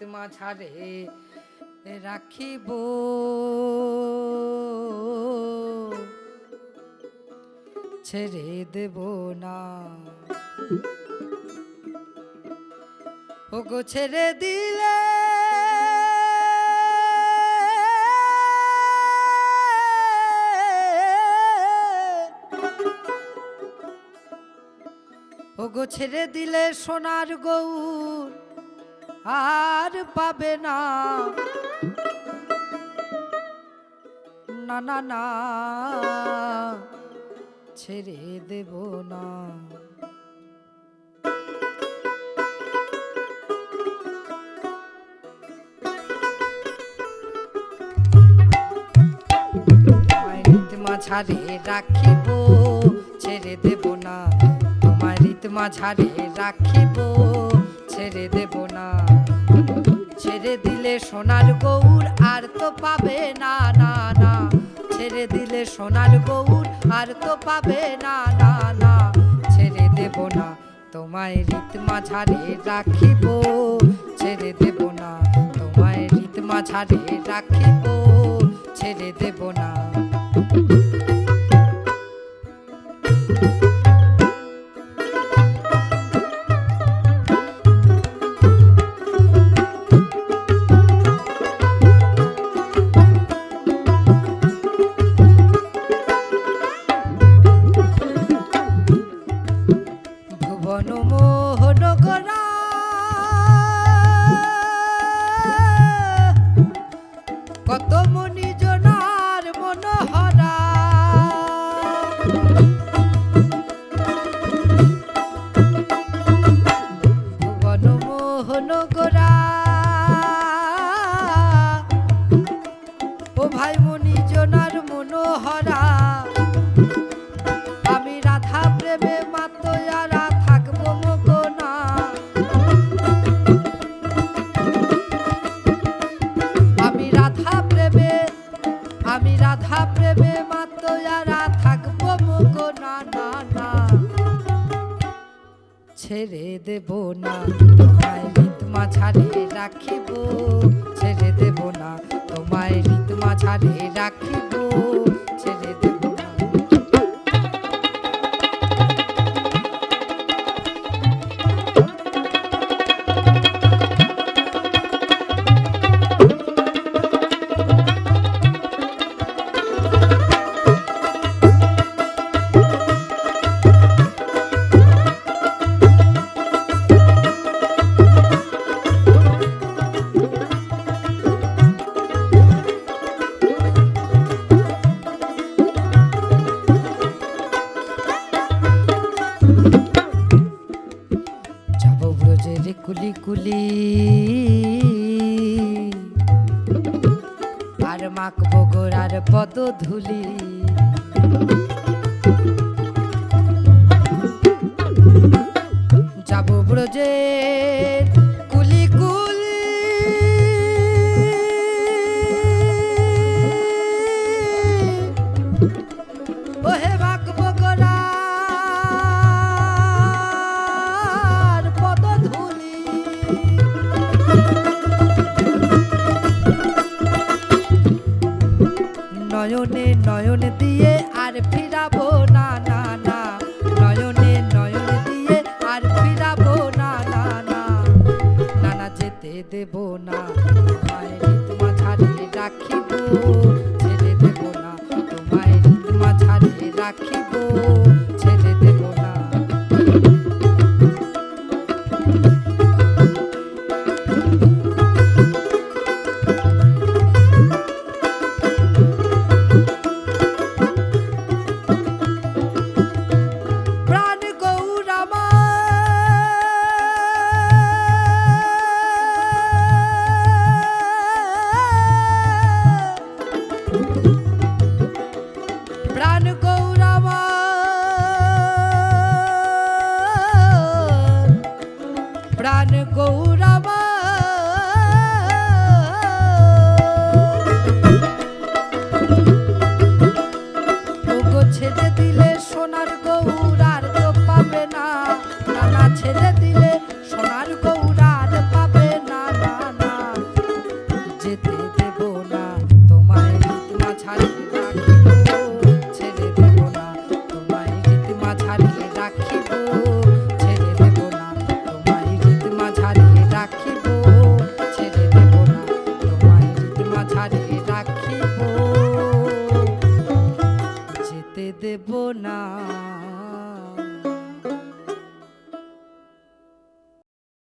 মাঝারে রাখিব ছেড়ে দেব না ওগো ছেড়ে দিলে ওগো ছেড়ে দিলে সোনার গৌর আর পাবে না না না না ছেড়ে দেব না মাঝারে রাখিব ছেড়ে দেব না তোমার রীত মাঝারে রাখিব ছেড়ে দেব না ছেড়ে দিলে সোনার গৌর আর তো পাবে না না না ছেড়ে দিলে সোনার গৌর আর তো পাবে না না না ছেড়ে দেব না তোমায় রীত মাঝারে রাখিব ছেড়ে দেব না তোমায় রীত মাঝারে রাখিব ছেড়ে দেব না কত মনি জনার মনোহরা ভুবন মোহন গোরা ও ভাই মনি জনার মনোহরা আমি রাধা প্রেমে মাতয়ারা থাকবো মগনা আমি রাধা প্রেমে মাতয়ারা থাকবো মগনা না না ছেড়ে দেব না তোমায় রীত মাঝারে রাখিব ছেড়ে দেব না তোমায় রীত মাঝারে রাখিব ছেড়ে দেব না কুলি কুলি আর মাখবো গোড়ার পদ ধুলি যাব ব্রজে কুলি কুলি ওহে মাখবো গোড়া নয়নে নয়ন দিয়ে আর ফিরাবো না না না নয়নে নয়ন দিয়ে আর ফিরাবো না না না না না যেতে দেব না তোমায় রীত মাঝারে রাখিব ছেড়ে দেব না তোমায় রীত মাঝারে রাখিব